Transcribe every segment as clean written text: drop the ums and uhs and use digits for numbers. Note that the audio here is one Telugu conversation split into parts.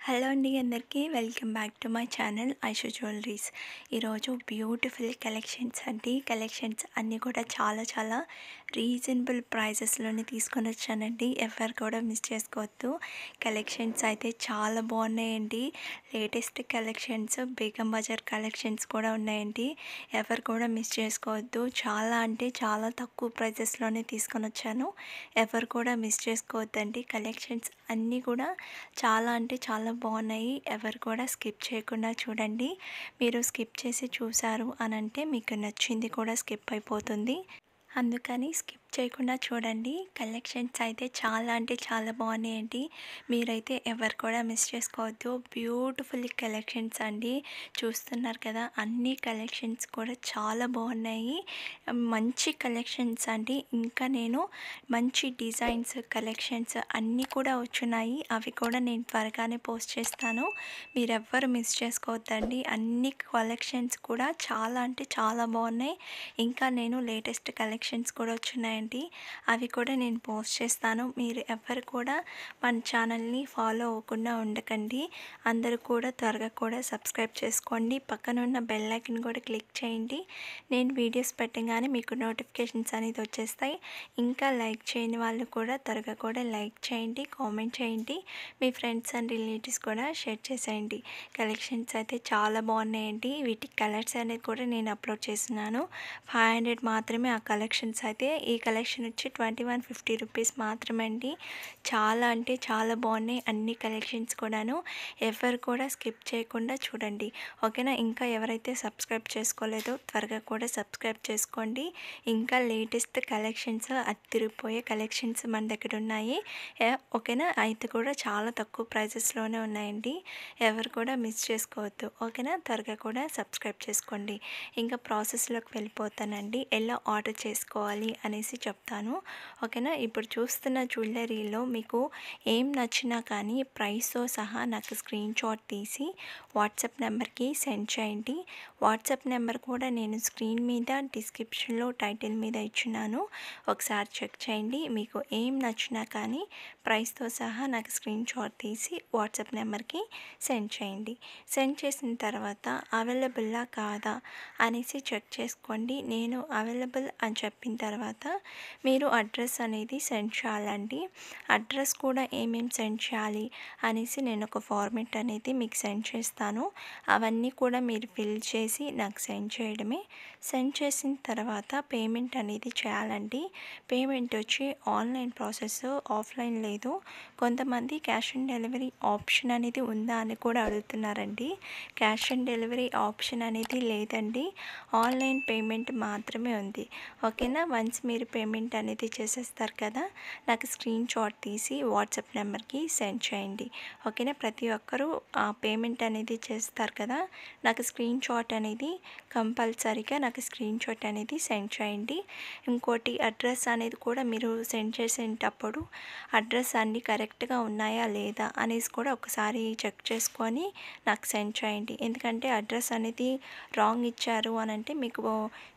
హలో అండి అందరికీ welcome back to my channel Aishu jewelleries. ఈరోజు బ్యూటిఫుల్ కలెక్షన్స్ అండి. కలెక్షన్స్ అన్నీ కూడా చాలా రీజనబుల్ ప్రైజెస్లోనే తీసుకొని వచ్చానండి. ఎవరు కూడా మిస్ చేసుకోవద్దు. కలెక్షన్స్ అయితే చాలా బాగున్నాయండి. Latest collections, Begum Bazar collections కూడా ఉన్నాయండి. ఎవరు కూడా మిస్ చేసుకోవద్దు. చాలా అంటే చాలా తక్కువ ప్రైజెస్లోనే తీసుకొని వచ్చాను. ఎవరు కూడా మిస్ చేసుకోవద్దండి. కలెక్షన్స్ అన్నీ కూడా చాలా అంటే చాలా బాగున్నాయి. ఎవరు కూడా స్కిప్ చేయకుండా చూడండి. మీరు స్కిప్ చేసి చూసారు అనంటే మీకు నచ్చింది కూడా స్కిప్ అయిపోతుంది. అందుకని స్కిప్ చేయకుండా చూడండి. కలెక్షన్స్ అయితే చాలా అంటే చాలా బాగున్నాయండి. మీరైతే ఎవరు కూడా మిస్ చేసుకోవద్దు. బ్యూటిఫుల్ కలెక్షన్స్ అండి. చూస్తున్నారు కదా, అన్ని కలెక్షన్స్ కూడా చాలా బాగున్నాయి. మంచి కలెక్షన్స్ అండి. ఇంకా నేను మంచి డిజైన్స్ కలెక్షన్స్ అన్నీ కూడా వచ్చున్నాయి. అవి కూడా నేను త్వరగానే పోస్ట్ చేస్తాను. మీరెవ్వరు మిస్ చేసుకోవద్దండి. అన్ని కలెక్షన్స్ కూడా చాలా అంటే చాలా బాగున్నాయి. ఇంకా నేను లేటెస్ట్ కలెక్షన్స్ కూడా వచ్చున్నాయండి. అవి కూడా నేను పోస్ట్ చేస్తాను. మీరు ఎవ్వరు కూడా మన ఛానల్ని ఫాలో అవ్వకుండా ఉండకండి. అందరూ కూడా త్వరగా కూడా సబ్స్క్రైబ్ చేసుకోండి. పక్కన ఉన్న బెల్ ఐకాన్ కూడా క్లిక్ చేయండి. నేను వీడియోస్ పెట్టగానే మీకు నోటిఫికేషన్స్ అనేది వచ్చేస్తాయి. ఇంకా లైక్ చేయని వాళ్ళు కూడా త్వరగా కూడా లైక్ చేయండి, కామెంట్ చేయండి. మీ ఫ్రెండ్స్ అండ్ రిలేటివ్స్ కూడా షేర్ చేసేయండి. కలెక్షన్స్ అయితే చాలా బాగున్నాయండి. వీటి కలర్స్ అనేది కూడా నేను అప్లోడ్ చేస్తున్నాను. 500 మాత్రమే ఆ కలెక్షన్స్ అయితే. ఈ కలెక్షన్ వచ్చి 2150 రూపీస్ మాత్రమే అండి. చాలా అంటే చాలా బాగున్నాయి అన్ని కలెక్షన్స్ కూడాను. ఎవరు కూడా స్కిప్ చేయకుండా చూడండి, ఓకేనా. ఇంకా ఎవరైతే సబ్స్క్రైబ్ చేసుకోలేదో త్వరగా కూడా సబ్స్క్రైబ్ చేసుకోండి. ఇంకా లేటెస్ట్ కలెక్షన్స్, అదిరిపోయే కలెక్షన్స్ మన దగ్గర ఉన్నాయి, ఓకేనా. అయితే కూడా చాలా తక్కువ ప్రైజెస్లోనే ఉన్నాయండి. ఎవరు కూడా మిస్ చేసుకోవద్దు, ఓకేనా. త్వరగా కూడా సబ్స్క్రైబ్ చేసుకోండి. ఇంకా ప్రాసెస్లోకి వెళ్ళిపోతానండి. ఎలా ఆర్డర్ చేసుకోవాలి అనేసి చెప్తాను, ఓకేనా. ఇప్పుడు చూస్తున్న జ్యువెలరీలో మీకు ఏం నచ్చినా కానీ ప్రైస్తో సహా నాకు స్క్రీన్ షాట్ తీసి వాట్సాప్ నెంబర్కి సెండ్ చేయండి. వాట్సాప్ నెంబర్ కూడా నేను స్క్రీన్ మీద డిస్క్రిప్షన్లో టైటిల్ మీద ఇచ్చున్నాను. ఒకసారి చెక్ చేయండి. మీకు ఏం నచ్చినా కానీ ప్రైస్తో సహా నాకు స్క్రీన్ షాట్ తీసి వాట్సాప్ నెంబర్కి సెండ్ చేయండి. సెండ్ చేసిన తర్వాత అవైలబుల్లా కాదా అనేసి చెక్ చేసుకోండి. నేను అవైలబుల్ అని చెప్పిన తర్వాత మీరు అడ్రస్ అనేది సెండ్ చేయాలండి. అడ్రస్ కూడా ఏమేమి సెండ్ చేయాలి అనేసి నేను ఒక ఫార్మెట్ అనేది మీకు సెండ్ చేస్తాను. అవన్నీ కూడా మీరు ఫిల్ చేసి నాకు సెండ్ చేయడమే. సెండ్ చేసిన తర్వాత పేమెంట్ అనేది చేయాలండి. పేమెంట్ వచ్చి ఆన్లైన్ ప్రాసెస్, ఆఫ్లైన్ లేదు. కొంతమంది క్యాష్ ఆన్ డెలివరీ ఆప్షన్ అనేది ఉందా అని కూడా అడుగుతున్నారండి. క్యాష్ ఆన్ డెలివరీ ఆప్షన్ అనేది లేదండి. ఆన్లైన్ పేమెంట్ మాత్రమే ఉంది, ఓకేనా. వన్స్ మీరు పేమెంట్ అనేది చేసేస్తారు కదా, నాకు స్క్రీన్ షాట్ తీసి వాట్సాప్ నెంబర్కి సెండ్ చేయండి, ఓకేనా. ప్రతి ఒక్కరూ ఆ పేమెంట్ అనేది చేస్తారు కదా, నాకు స్క్రీన్ షాట్ అనేది కంపల్సరీగా నాకు స్క్రీన్ షాట్ అనేది సెండ్ చేయండి. ఇంకోటి, అడ్రస్ అనేది కూడా మీరు సెండ్ చేసేటప్పుడు అడ్రస్ అన్నీ కరెక్ట్గా ఉన్నాయా లేదా అనేసి కూడా ఒకసారి చెక్ చేసుకొని నాకు సెండ్ చేయండి. ఎందుకంటే అడ్రస్ అనేది రాంగ్ ఇచ్చారు అని అంటే మీకు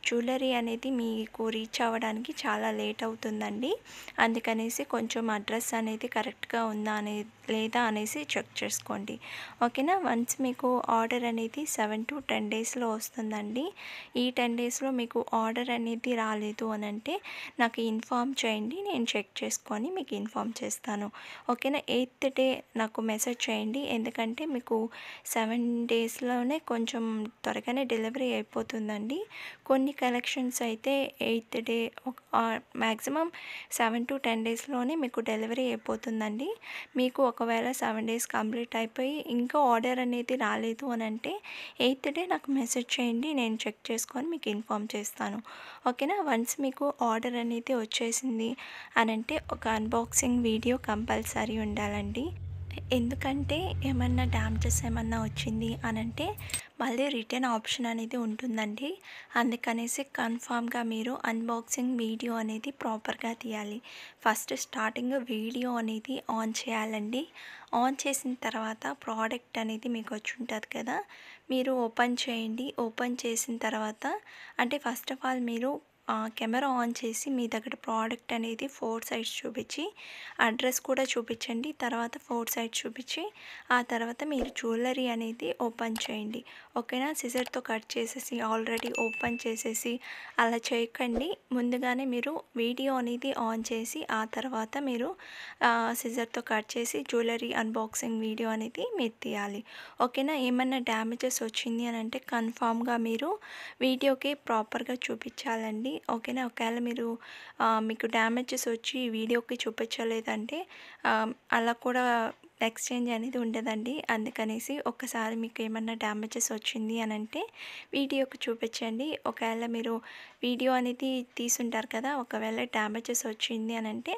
జ్యువెలరీ అనేది మీకు రీచ్ అవ్వడానికి చాలా లేట్ అవుతుందండి. అందుకనేసి కొంచెం అడ్రస్ అనేది కరెక్ట్గా ఉందా లేదా అనేసి చెక్ చేసుకోండి, ఓకేనా. వన్స్ మీకు ఆర్డర్ అనేది 7 to 10 డేస్లో వస్తుందండి. ఈ 10 డేస్లో మీకు ఆర్డర్ అనేది రాలేదు అని అంటే నాకు ఇన్ఫామ్ చేయండి. నేను చెక్ చేసుకొని మీకు ఇన్ఫామ్ చేస్తాను, ఓకేనా. 8th డే నాకు మెసేజ్ చేయండి. ఎందుకంటే మీకు 7 డేస్లోనే కొంచెం త్వరగానే డెలివరీ అయిపోతుందండి. కొన్ని కలెక్షన్స్ అయితే 8th డే, మ్యాక్సిమం 7 to 10 డేస్లోనే మీకు డెలివరీ అయిపోతుందండి. మీకు ఒకవేళ 7 డేస్ కంప్లీట్ అయిపోయి ఇంకా ఆర్డర్ అనేది రాలేదు అని అంటే 8th డే నాకు మెసేజ్ చేయండి. నేను చెక్ చేసుకొని మీకు ఇన్ఫామ్ చేస్తాను, ఓకేనా. వన్స్ మీకు ఆర్డర్ అనేది వచ్చేసింది అని అంటే ఒక అన్బాక్సింగ్ వీడియో కంపల్సరీ ఉండాలండి. ఎందుకంటే ఏమన్నా డ్యామేజెస్ ఏమన్నా వచ్చింది అని అంటే మళ్ళీ రిటర్న్ ఆప్షన్ అనేది ఉంటుందండి. అందుకనేసి కన్ఫామ్గా మీరు అన్బాక్సింగ్ వీడియో అనేది ప్రాపర్గా తీయాలి. ఫస్ట్ స్టార్టింగ్ వీడియో అనేది ఆన్ చేయాలండి. ఆన్ చేసిన తర్వాత ప్రోడక్ట్ అనేది మీకు వచ్చి ఉంటుంది కదా, మీరు ఓపెన్ చేయండి. ఓపెన్ చేసిన తర్వాత అంటే ఫస్ట్ ఆఫ్ ఆల్ మీరు కెమెరా ఆన్ చేసి మీ దగ్గర ప్రోడక్ట్ అనేది 4 సైడ్స్ చూపించి అడ్రస్ కూడా చూపించండి. తర్వాత 4 సైడ్స్ చూపించి ఆ తర్వాత మీరు జ్యువెలరీ అనేది ఓపెన్ చేయండి. ఓకేనా? సిజర్‌తో కట్ చేసేసి ఆల్రెడీ ఓపెన్ చేసేసి అలా చేయకండి. ముందుగానే మీరు వీడియో అనేది ఆన్ చేసి ఆ తర్వాత మీరు సిజర్‌తో కట్ చేసి జ్యువెలరీ అన్బాక్సింగ్ వీడియో అనేది మీరు తీయాలి. ఓకేనా? ఏమన్నా డ్యామేజెస్ వచ్చింది అని అంటే కన్ఫామ్‌గా మీరు వీడియోకి ప్రాపర్‌గా చూపించాలండి. ఓకేనా? ఒకవేళ మీరు మీకు డ్యామేజెస్ వచ్చి వీడియోకి చూపించలేదంటే అలా కూడా ఎక్స్చేంజ్ అనేది ఉండదండి. అందుకనేసి ఒక్కసారి మీకు ఏమన్నా డ్యామేజెస్ వచ్చింది అని అంటే వీడియోకి చూపించండి. ఒకవేళ మీరు వీడియో అనేది తీసుంటారు కదా, ఒకవేళ డ్యామేజెస్ వచ్చింది అని అంటే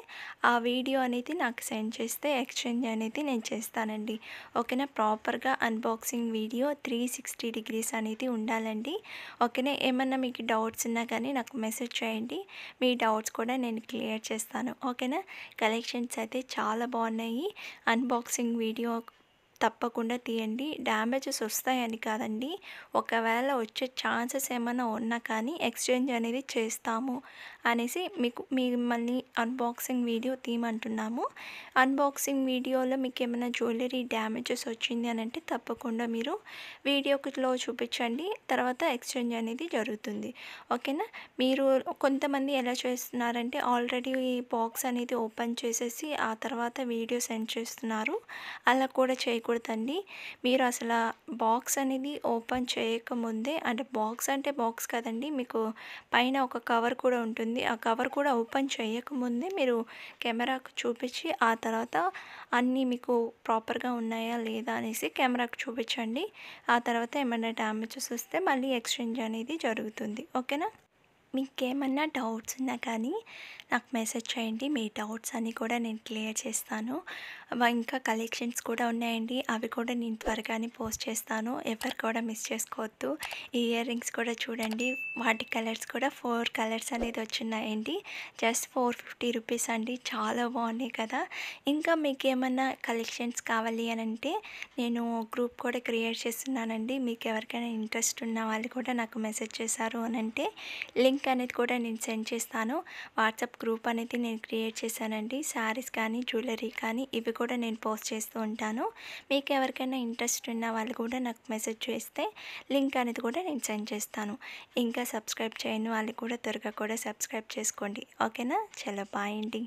ఆ వీడియో అనేది నాకు సెండ్ చేస్తే ఎక్స్చేంజ్ అనేది నేను చేస్తానండి. ఓకేనా? ప్రాపర్గా అన్బాక్సింగ్ వీడియో 360 డిగ్రీస్ అనేది ఉండాలండి. ఓకేనా? ఏమన్నా మీకు డౌట్స్ ఉన్నా కానీ నాకు మెసేజ్ చేయండి. మీ డౌట్స్ కూడా నేను క్లియర్ చేస్తాను. ఓకేనా? కలెక్షన్స్ అయితే చాలా బాగున్నాయి. అన్బాక్సింగ్ వీడియో తప్పకుండా తీయండి. డ్యామేజెస్ వస్తాయని కాదండి, ఒకవేళ వచ్చే ఛాన్సెస్ ఏమైనా ఉన్నా కానీ ఎక్స్చేంజ్ అనేది చేస్తాము అనేసి మిమ్మల్ని అన్బాక్సింగ్ వీడియో తీయమంటున్నాము. అన్బాక్సింగ్ వీడియోలో మీకు ఏమైనా జ్యువెలరీ డ్యామేజెస్ వచ్చింది అని అంటే తప్పకుండా మీరు వీడియోలో చూపించండి. తర్వాత ఎక్స్చేంజ్ అనేది జరుగుతుంది. ఓకేనా? మీరు కొంతమంది ఎలా చేస్తున్నారంటే ఆల్రెడీ బాక్స్ అనేది ఓపెన్ చేసేసి ఆ తర్వాత వీడియో సెండ్ చేస్తున్నారు. అలా కూడా చేయకూడదండి. మీరు అసలు బాక్స్ అనేది ఓపెన్ చేయకముందే, అంటే బాక్స్ కదండి, మీకు పైన ఒక కవర్ కూడా ఉంటుంది. ఆ కవర్ కూడా ఓపెన్ చేయకముందే మీరు కెమెరాకు చూపించి ఆ తర్వాత అన్నీ మీకు ప్రాపర్గా ఉన్నాయా లేదా అనేసి కెమెరాకు చూపించండి. ఆ తర్వాత ఏమైనా డ్యామేజెస్ వస్తే మళ్ళీ ఎక్స్చేంజ్ అనేది జరుగుతుంది. ఓకేనా? మీకేమన్నా డౌట్స్ ఉన్నా కానీ నాకు మెసేజ్ చేయండి. మీ డౌట్స్ అన్నీ కూడా నేను క్లియర్ చేస్తాను. ఇంకా కలెక్షన్స్ కూడా ఉన్నాయండి. అవి కూడా నేను త్వరగానే పోస్ట్ చేస్తాను. ఎవరు కూడా మిస్ చేసుకోవద్దు. ఈ ఇయర్ రింగ్స్ కూడా చూడండి. వాటి కలర్స్ కూడా 4 కలర్స్ అనేది వచ్చున్నాయండి. జస్ట్ 450 రూపీస్ అండి. చాలా బాగున్నాయి కదా. ఇంకా మీకు ఏమన్నా కలెక్షన్స్ కావాలి అని అంటే నేను గ్రూప్ కూడా క్రియేట్ చేస్తున్నానండి. మీకు ఎవరికైనా ఇంట్రెస్ట్ ఉన్న వాళ్ళు కూడా నాకు మెసేజ్ చేశారు అని అంటే లింక్ అనేది కూడా నేను సెండ్ చేస్తాను. వాట్సాప్ గ్రూప్ అనేది నేను క్రియేట్ చేశానండి. శారీస్ కానీ జ్యువెలరీ కానీ ఇవి కూడా నేను పోస్ట్ చేస్తూ ఉంటాను. మీకు ఎవరికైనా ఇంట్రెస్ట్ ఉన్న వాళ్ళు కూడా నాకు మెసేజ్ చేస్తే లింక్ అనేది కూడా నేను సెండ్ చేస్తాను. ఇంకా సబ్స్క్రైబ్ చేయని వాళ్ళు కూడా త్వరగా కూడా సబ్స్క్రైబ్ చేసుకోండి. ఓకేనా? చలో బాయ్ అండి.